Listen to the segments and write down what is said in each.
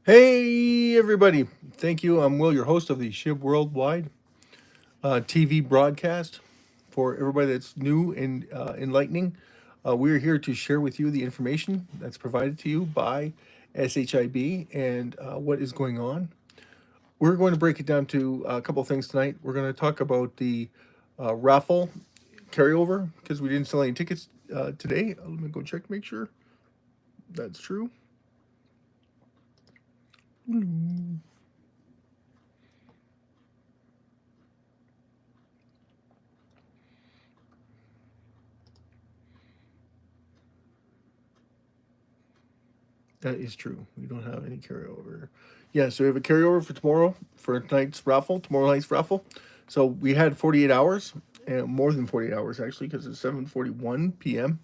Hey, everybody. Thank you. I'm Will, your host of the SHIB Worldwide TV broadcast. For everybody that's new and enlightening, we're here to share with you the information that's provided to you by SHIB and what is going on. We're going to break it down to a couple of things tonight. We're going to talk about the raffle carryover because we didn't sell any tickets today. Let me go check to make sure that's true. That is true. We don't have any carryover. Yeah, so we have a carryover for tomorrow for tomorrow night's raffle. So we had 48 hours, and more than 48 hours actually, because it's 7:41 p.m.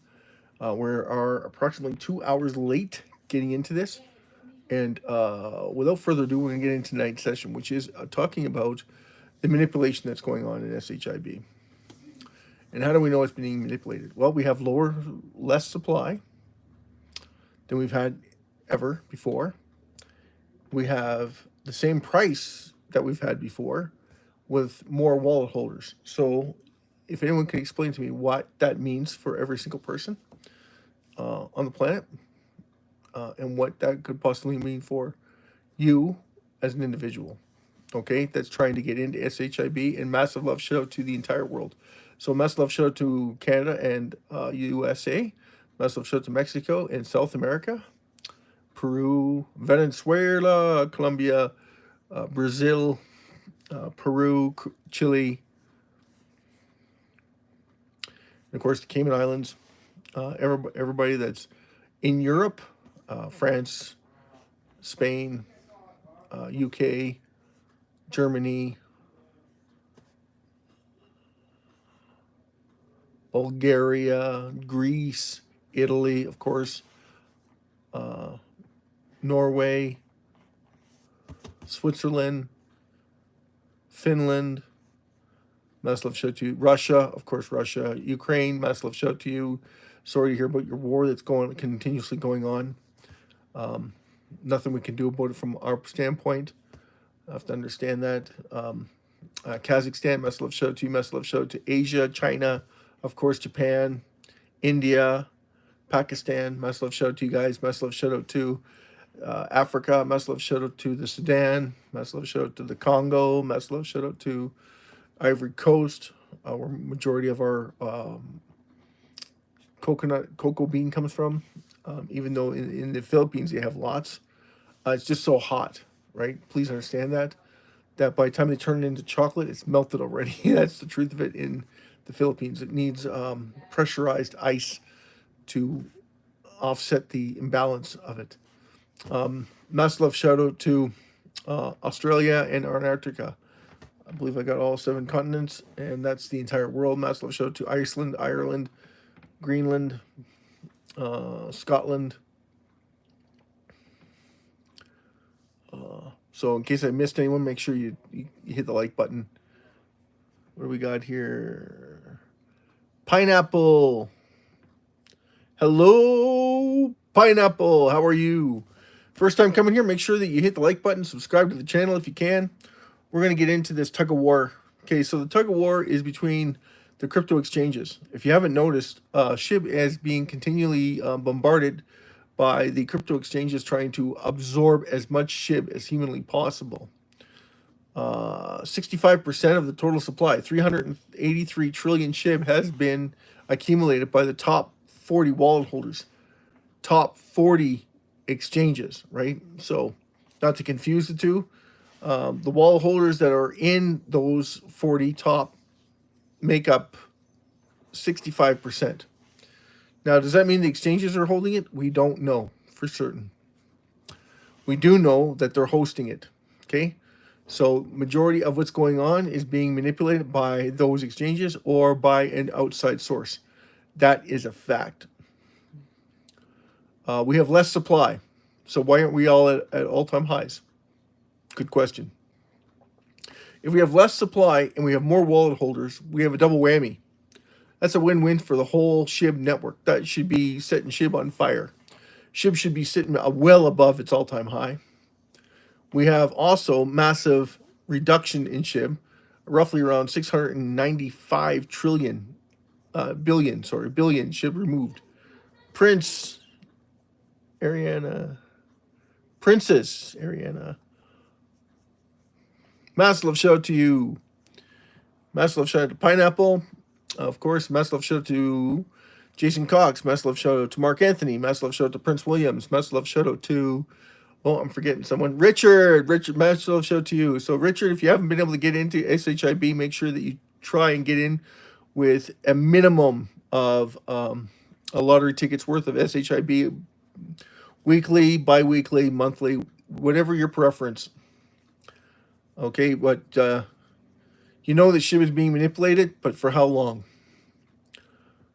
We are approximately 2 hours late getting into this. And without further ado, we're going to get into tonight's session, which is talking about the manipulation that's going on in SHIB. And how do we know it's being manipulated? Well, we have less supply than we've had ever before. We have the same price that we've had before with more wallet holders. So if anyone can explain to me what that means for every single person on the planet and what that could possibly mean for you as an individual, okay, that's trying to get into SHIB, and massive love shout out to the entire world. So massive love shout out to Canada and USA, massive love shout out to Mexico and South America, Peru, Venezuela, Colombia, Brazil, Peru, Chile, and of course the Cayman Islands. Everybody that's in Europe, France, Spain, UK, Germany, Bulgaria, Greece, Italy, of course, Norway, Switzerland, Finland, massive love shout to you. Russia, of course, Russia, Ukraine, massive love shout to you. Sorry to hear about your war that's continuously going on. Nothing we can do about it from our standpoint. I have to understand that. Kazakhstan, massive love shout to you. Massive love shout to Asia, China, of course, Japan, India, Pakistan. Massive love shout out to you guys. Massive love shout out to Africa. Massive love shout out to the Sudan. Massive love shout out to the Congo. Massive love shout out to Ivory Coast, where majority of our cocoa bean comes from. Even though in the Philippines they have lots, it's just so hot, right? Please understand that by the time they turn it into chocolate, it's melted already. That's the truth of it in the Philippines. It needs pressurized ice to offset the imbalance of it. Massive love shout out to Australia and Antarctica. I believe I got all 7 continents, and that's the entire world. Massive love shout out to Iceland, Ireland, Greenland, Scotland. So in case I missed anyone, make sure you hit the like button. What do we got here? Pineapple. Hello, Pineapple. How are you? First time coming here, make sure that you hit the like button, subscribe to the channel if you can. We're going to get into this tug of war. Okay, so the tug of war is between the crypto exchanges. If you haven't noticed, SHIB is being continually bombarded by the crypto exchanges trying to absorb as much SHIB as humanly possible. 65% of the total supply, 383 trillion SHIB, has been accumulated by the top 40 wallet holders, top 40 exchanges, right? So not to confuse the two, the wallet holders that are in those 40 top make up 65%. Now, does that mean the exchanges are holding it? We don't know for certain. We do know that they're hosting it, okay? So majority of what's going on is being manipulated by those exchanges or by an outside source. That is a fact. We have less supply. So why aren't we all at all-time highs? Good question. If we have less supply and we have more wallet holders, we have a double whammy. That's a win-win for the whole SHIB network. That should be setting SHIB on fire. SHIB should be sitting well above its all-time high. We have also massive reduction in SHIB, roughly around 695 trillion, billion SHIB removed. Ariana, Princess Ariana. Massive love shout out to you. Massive love shout out to Pineapple. Of course, massive love shout out to Jason Cox. Massive love shout out to Mark Anthony. Massive love shout out to Prince Williams. Massive love shout out to, oh, I'm forgetting someone. Richard, massive love shout out to you. So, Richard, if you haven't been able to get into SHIB, make sure that you try and get in with a minimum of a lottery ticket's worth of SHIB, weekly, bi-weekly, monthly, whatever your preference. Okay, but you know the SHIB is being manipulated, but for how long?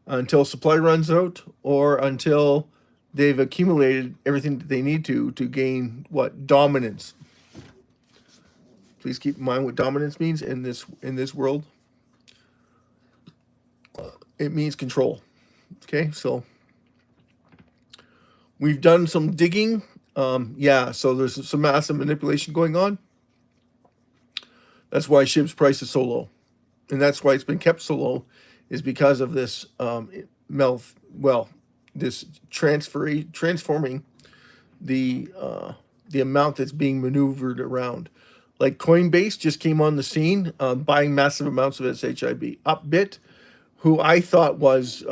Until supply runs out, or until they've accumulated everything that they need to gain what? Dominance. Please keep in mind what dominance means in this world. It means control. Okay, so we've done some digging. Yeah, so there's some massive manipulation going on. That's why SHIB's price is so low, and that's why it's been kept so low, is because of this this transforming the amount that's being maneuvered around. Like Coinbase just came on the scene, buying massive amounts of SHIB. Upbit, who I thought was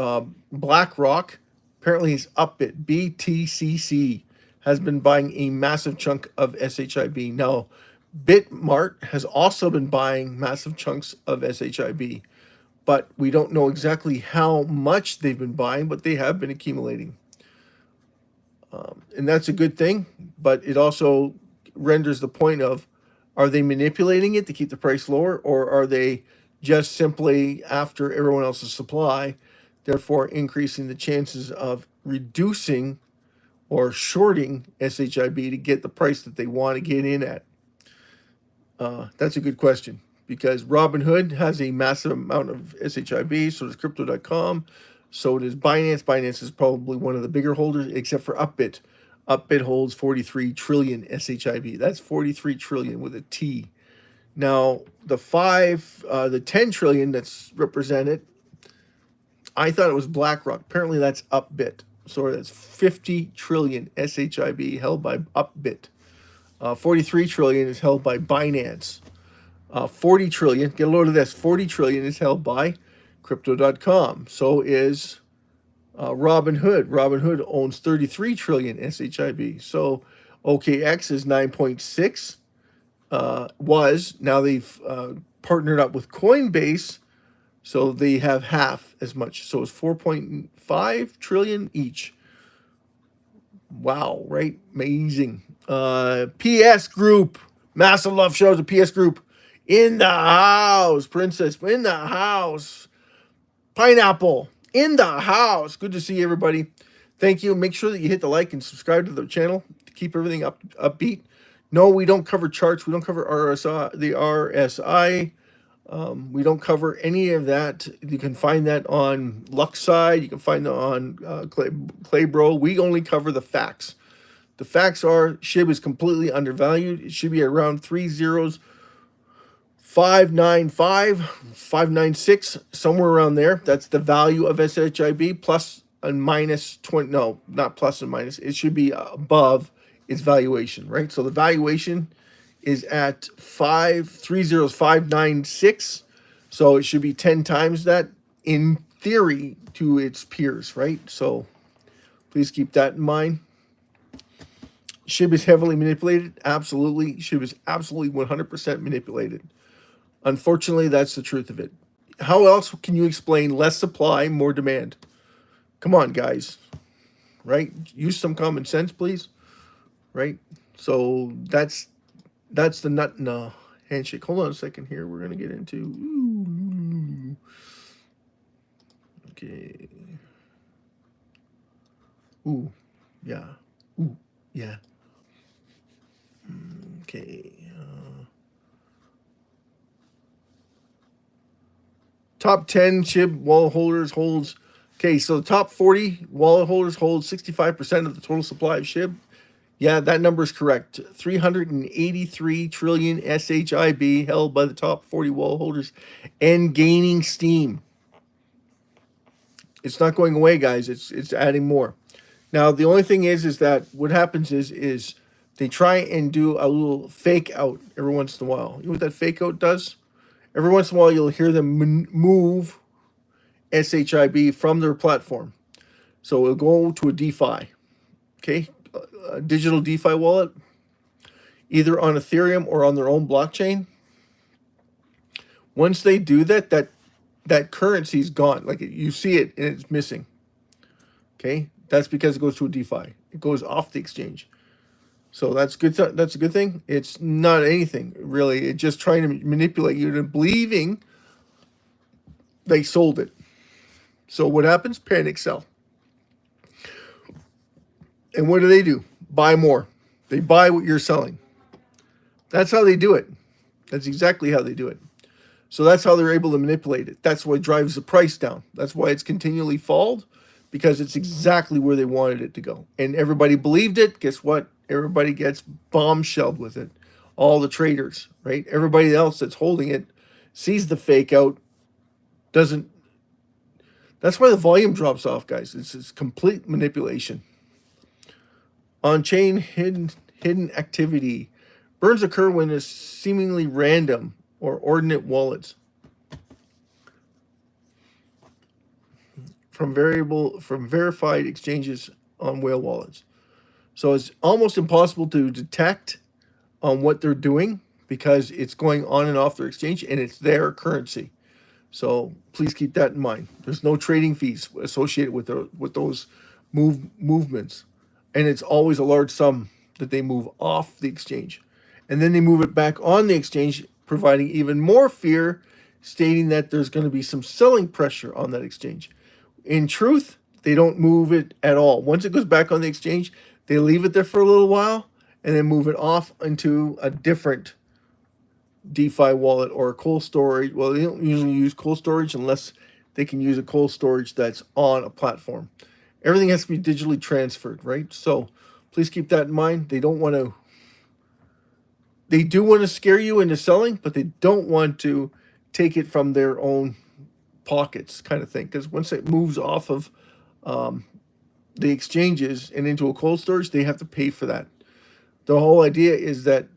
BlackRock, apparently is Upbit. BTCC has been buying a massive chunk of SHIB. Now, Bitmart has also been buying massive chunks of SHIB, but we don't know exactly how much they've been buying, but they have been accumulating. And that's a good thing, but it also renders the point of, are they manipulating it to keep the price lower, or are they just simply after everyone else's supply, therefore increasing the chances of reducing or shorting SHIB to get the price that they want to get in at? That's a good question, because Robinhood has a massive amount of SHIB, so does Crypto.com, so does Binance. Binance is probably one of the bigger holders, except for Upbit. Upbit holds 43 trillion SHIB. That's 43 trillion with a T. Now, the 10 trillion that's represented, I thought it was BlackRock. Apparently that's Upbit. So that's 50 trillion SHIB held by Upbit. 43 trillion is held by Binance. 40 trillion, get a load of this, 40 trillion is held by Crypto.com. So is Robinhood. Robinhood owns 33 trillion SHIB. So OKX is 9.6. Now they've partnered up with Coinbase, so they have half as much. So it's 4.5 trillion each. Wow, right? Amazing. PS Group. Massive love shows to PS Group. In the house. Princess in the house. Pineapple in the house. Good to see everybody. Thank you. Make sure that you hit the like and subscribe to the channel to keep everything upbeat. No, we don't cover charts. We don't cover the RSI. We don't cover any of that. You can find that on Luxide. You can find that on Claybro. We only cover the facts. The facts are SHIB is completely undervalued. It should be around 595, 596, somewhere around there. That's the value of SHIB, plus and minus 20. No, not plus and minus. It should be above its valuation, right? So the valuation is at 596. So it should be 10 times that in theory to its peers, right? So please keep that in mind. SHIB is heavily manipulated. Absolutely. SHIB is absolutely 100% manipulated. Unfortunately, that's the truth of it. How else can you explain less supply, more demand? Come on, guys. Right? Use some common sense, please. Right? So that's the nut in a handshake. Hold on a second here. We're going to get into... Okay. Ooh. Yeah. Ooh. Yeah. Okay. Top 10 SHIB wallet holders holds... Okay, so the top 40 wallet holders hold 65% of the total supply of SHIB. Yeah, that number is correct. 383 trillion SHIB held by the top 40 wall holders and gaining steam. It's not going away, guys. It's adding more. Now, the only thing is that what happens is they try and do a little fake out every once in a while. You know what that fake out does? Every once in a while, you'll hear them move SHIB from their platform. So it'll go to a DeFi, okay, a digital DeFi wallet, either on Ethereum or on their own blockchain. Once they do that, that currency is gone. Like you see it and it's missing. Okay, that's because it goes to a DeFi. It goes off the exchange. So that's good. That's a good thing. It's not anything really. It's just trying to manipulate you into believing they sold it. So what happens? Panic sell. And what do? Buy more. They buy what you're selling. That's how they do it. That's exactly how they do it. So that's how they're able to manipulate it. That's what drives the price down. That's why it's continually falled, because it's exactly where they wanted it to go. And everybody believed it. Guess what? Everybody gets bombshelled with it. All the traders, right? Everybody else that's holding it sees the fake out, doesn't. That's why the volume drops off, guys. It's complete manipulation. On-chain hidden activity. Burns occur when it's seemingly random or ordinate wallets from verified exchanges on whale wallets. So it's almost impossible to detect on what they're doing because it's going on and off their exchange and it's their currency. So please keep that in mind. There's no trading fees associated with those movements, and it's always a large sum that they move off the exchange, and then they move it back on the exchange, providing even more fear, stating that there's going to be some selling pressure on that exchange. In truth, they don't move it at all. Once it goes back on the exchange, they leave it there for a little while and then move it off into a different DeFi wallet or a cold storage. Well, they don't usually use cold storage unless they can use a cold storage that's on a platform. Everything has to be digitally transferred, right? So please keep that in mind. They do want to scare you into selling, but they don't want to take it from their own pockets, kind of thing. Because once it moves off of the exchanges and into a cold storage, they have to pay for that. The whole idea is that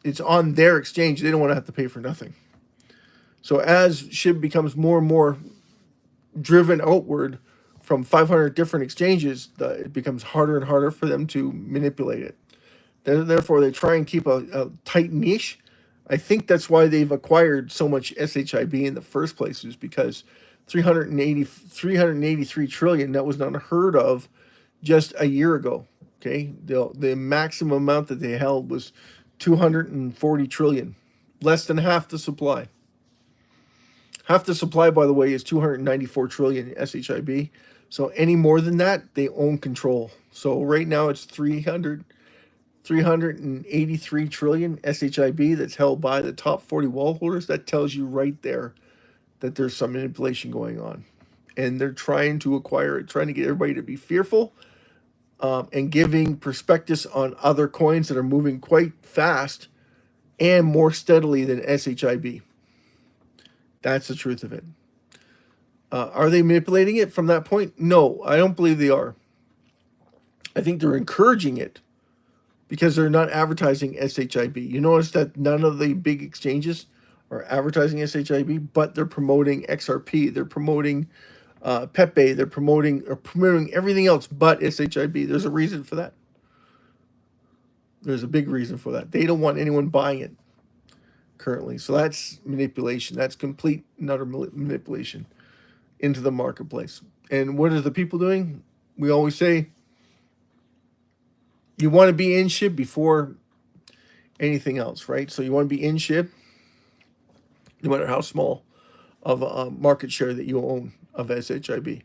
it's on their exchange. They don't want to have to pay for nothing. So as SHIB becomes more and more driven outward from 500 different exchanges, it becomes harder and harder for them to manipulate it. Therefore, they try and keep a tight niche. I think that's why they've acquired so much SHIB in the first place, is because 383 trillion, that was not heard of just a year ago. Okay, the maximum amount that they held was 240 trillion, less than half the supply. Half the supply, by the way, is 294 trillion SHIB. So any more than that, they own control. So right now it's 383 trillion SHIB that's held by the top 40 wall holders. That tells you right there that there's some manipulation going on. And they're trying to acquire it, trying to get everybody to be fearful, and giving prospectus on other coins that are moving quite fast and more steadily than SHIB. That's the truth of it. Are they manipulating it from that point? No, I don't believe they are. I think they're encouraging it because they're not advertising SHIB. You notice that none of the big exchanges are advertising SHIB, but they're promoting XRP. They're promoting Pepe. They're promoting everything else but SHIB. There's a reason for that. There's a big reason for that. They don't want anyone buying it currently. So that's manipulation. That's complete and utter manipulation into the marketplace. And what are the people doing? We always say you want to be in SHIB before anything else, right? So you want to be in SHIB, no matter how small of a market share that you own of SHIB.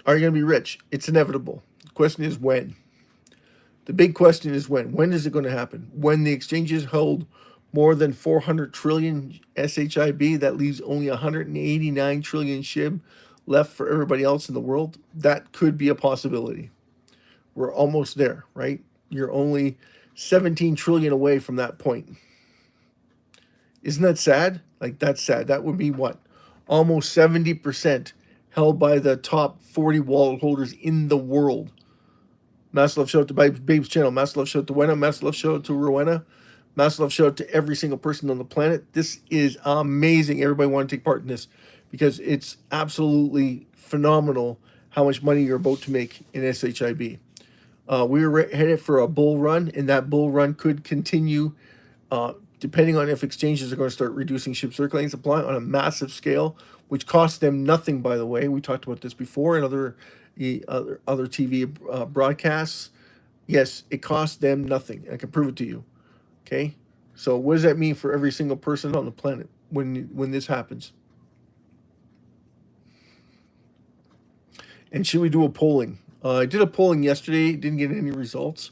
Are you going to be rich? It's inevitable. The question is when. The big question is when. When is it going to happen? When the exchanges hold more than 400 trillion SHIB, that leaves only 189 trillion SHIB left for everybody else in the world. That could be a possibility. We're almost there, right? You're only 17 trillion away from that point. Isn't that sad? Like, that's sad. That would be what? Almost 70% held by the top 40 wallet holders in the world. Massive love shout out to Babe's channel. Massive love shout out to Wena. Massive love shout out to Rowena. Massive love shout out to every single person on the planet. This is amazing. Everybody want to take part in this because it's absolutely phenomenal how much money you're about to make in SHIB. We were headed for a bull run, and that bull run could continue depending on if exchanges are going to start reducing SHIB circulating supply on a massive scale, which costs them nothing, by the way. We talked about this before in other TV broadcasts. Yes, it costs them nothing. I can prove it to you. Okay? So what does that mean for every single person on the planet when this happens? And should we do a polling? I did a polling yesterday. Didn't get any results.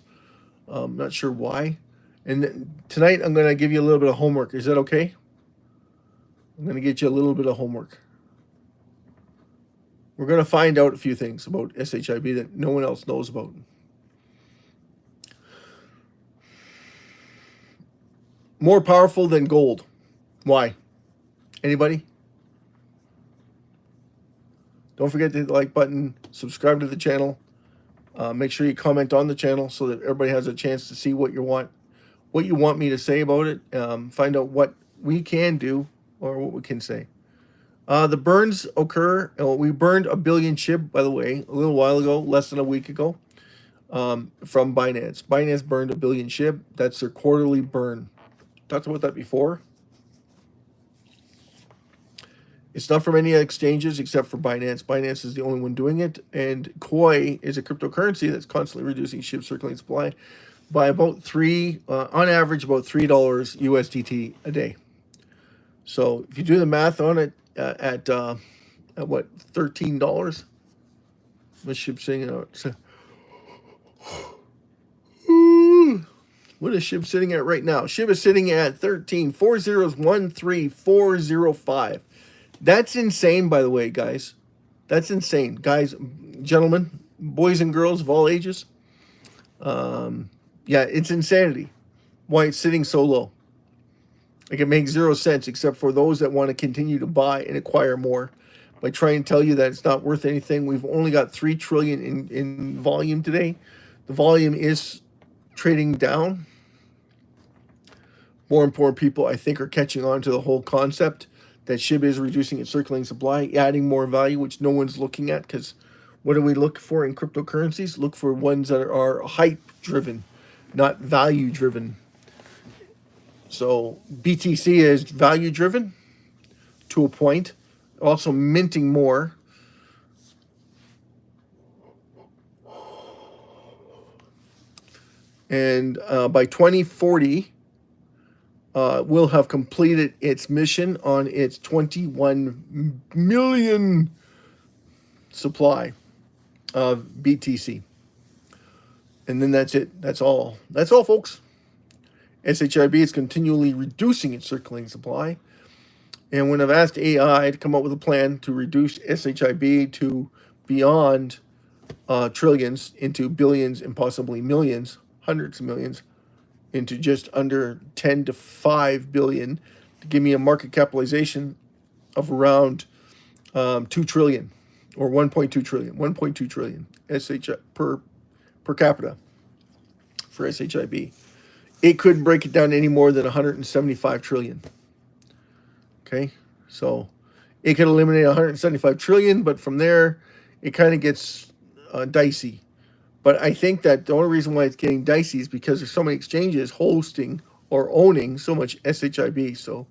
Not sure why. And tonight I'm going to give you a little bit of homework. Is that okay? I'm going to get you a little bit of homework. We're going to find out a few things about SHIB that no one else knows about. More powerful than gold. Why? Anybody? Don't forget to hit the like button, subscribe to the channel. Make sure you comment on the channel so that everybody has a chance to see what you want me to say about it. Find out what we can do or what we can say. The burns occur. We burned 1 billion SHIB, by the way, a little while ago, less than a week ago, from Binance. Binance burned 1 billion SHIB. That's their quarterly burn. Talked about that before. It's not from any exchanges except for Binance. Binance is the only one doing it. And Koi is a cryptocurrency that's constantly reducing SHIB circulating supply by about on average, about $3 USDT a day. So if you do the math on it at what, $13? What's SHIB sitting at? What is SHIB sitting at right now? SHIB is sitting at 13. 4 zeros, 13405. That's insane, by the way, guys. That's insane. Guys, gentlemen, boys and girls of all ages. Yeah, it's insanity why it's sitting so low. Like, it makes 0 sense except for those that want to continue to buy and acquire more by trying to tell you that it's not worth anything. We've only got 3 trillion in volume today. The volume is trading down. More important people, I think, are catching on to the whole concept that SHIB is reducing its circulating supply, adding more value, which no one's looking at, because what do we look for in cryptocurrencies? Look for ones that are hype-driven, not value-driven. So BTC is value-driven to a point, also minting more. And by 2040, will have completed its mission on its 21 million supply of BTC. And then that's it. That's all. That's all, folks. SHIB is continually reducing its circulating supply. And when I've asked AI to come up with a plan to reduce SHIB to beyond trillions into billions and possibly millions, hundreds of millions, into just under 10 to 5 billion to give me a market capitalization of around 2 trillion or 1.2 trillion, 1.2 trillion per capita for SHIB. It couldn't break it down any more than 175 trillion. Okay, so it could eliminate 175 trillion, but from there it kind of gets dicey. But I think that the only reason why it's getting dicey is because there's so many exchanges hosting or owning so much SHIB. So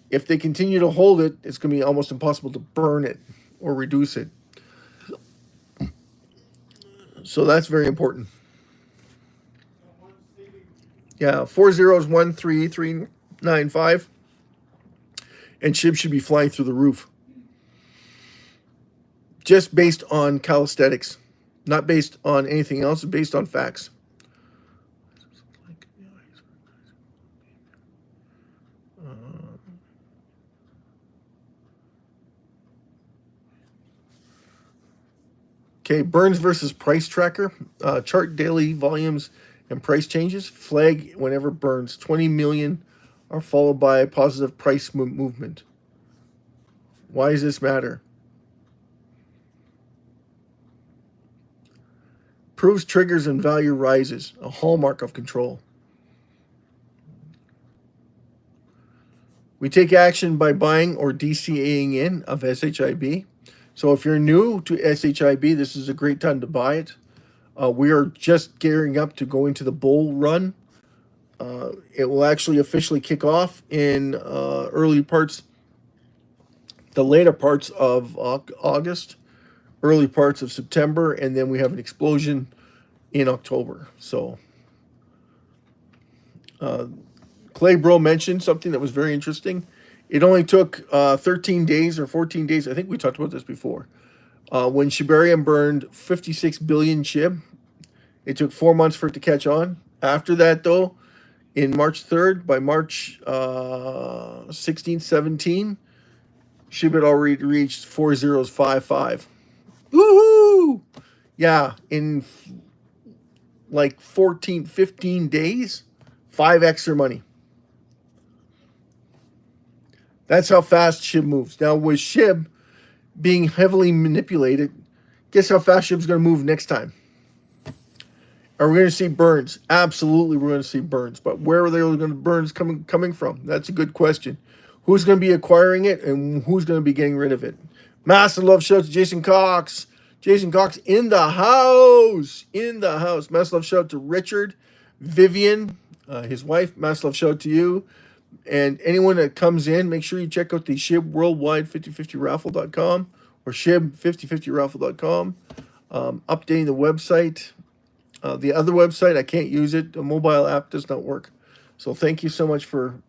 if they continue to hold it, it's going to be almost impossible to burn it or reduce it. So that's very important. Yeah, 40133395. And SHIB should be flying through the roof. Just based on calisthenics. Not based on anything else, based on facts. Okay, Burns versus Price Tracker. Chart daily volumes and price changes. Flag whenever Burns 20 million are followed by a positive price movement. Why does this matter? Proves triggers and value rises, a hallmark of control. We take action by buying or DCAing in of SHIB. So if you're new to SHIB, this is a great time to buy it. We are just gearing up to go into the bull run. It will actually officially kick off in the later parts of August, early parts of September, and then we have an explosion in October. So Clay Bro mentioned something that was very interesting. It only took 13 days or 14 days. I think we talked about this before. When Shibarium burned 56 billion SHIB, it took 4 months for it to catch on. After that, though, in March 3rd, by March 16th, 17, SHIB had already reached 4055. Woohoo! Yeah, in like 14, 15 days, 5x their money. That's how fast SHIB moves. Now, with SHIB being heavily manipulated, guess how fast SHIB's going to move next time? Are we going to see burns? Absolutely, we're going to see burns. But where are they going to burns coming from? That's a good question. Who's going to be acquiring it and who's going to be getting rid of it? Massive love shout to Jason Cox. Jason Cox in the house. In the house. Massive love shout to Richard, Vivian, his wife. Massive love shout to you. And anyone that comes in, make sure you check out the SHIB Worldwide 5050raffle.com or SHIB5050raffle.com. Updating the website. The other website, I can't use it. The mobile app does not work. So thank you so much for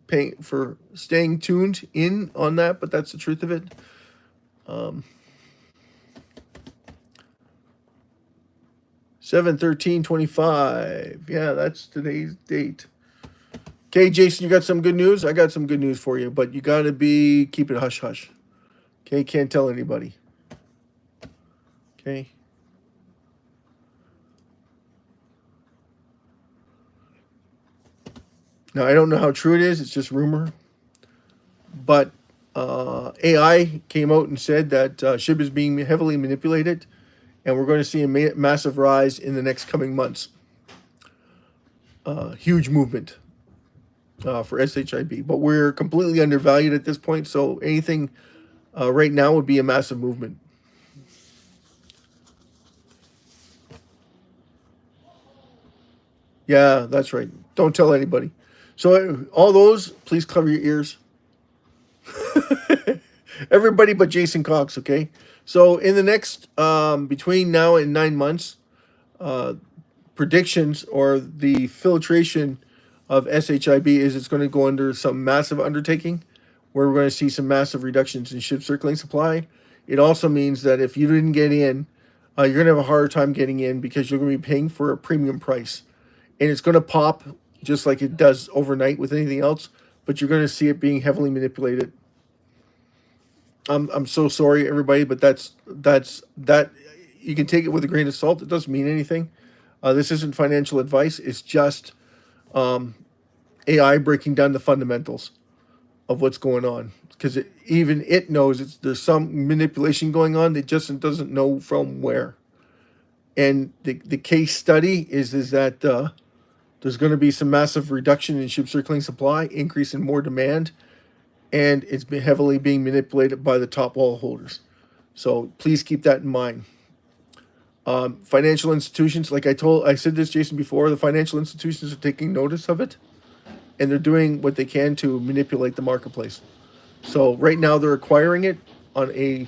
staying tuned in on that, but that's the truth of it. 7/13/25. Yeah, that's today's date. Okay, Jason, you got some good news? I got some good news for you, but you got to keep it hush-hush. Okay, can't tell anybody. Okay. Now, I don't know how true it is. It's just rumor. But AI came out and said that SHIB is being heavily manipulated, and we're going to see a massive rise in the next coming months. Huge movement for SHIB. But we're completely undervalued at this point, so anything right now would be a massive movement. Yeah, that's right. Don't tell anybody. So all those, please cover your ears. Everybody but Jason Cox, okay? So in the next, between now and 9 months, predictions or the filtration of SHIB is it's going to go under some massive undertaking where we're going to see some massive reductions in SHIB circulating supply. It also means that if you didn't get in, you're going to have a harder time getting in because you're going to be paying for a premium price. And it's going to pop just like it does overnight with anything else, but you're going to see it being heavily manipulated. I'm so sorry, everybody, but that's that. You can take it with a grain of salt. It doesn't mean anything. This isn't financial advice. It's just AI breaking down the fundamentals of what's going on, because even it knows there's some manipulation going on. It just doesn't know from where. And the case study is that there's going to be some massive reduction in SHIB circulating supply, increase in more demand, and it's been heavily being manipulated by the top wall holders. So please keep that in mind. Financial institutions, like I said this, Jason, before, the financial institutions are taking notice of it, and they're doing what they can to manipulate the marketplace. So right now they're acquiring it on a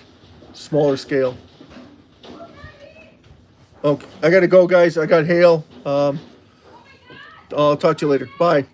smaller scale. Okay, I got to go, guys. I got hail. I'll talk to you later. Bye.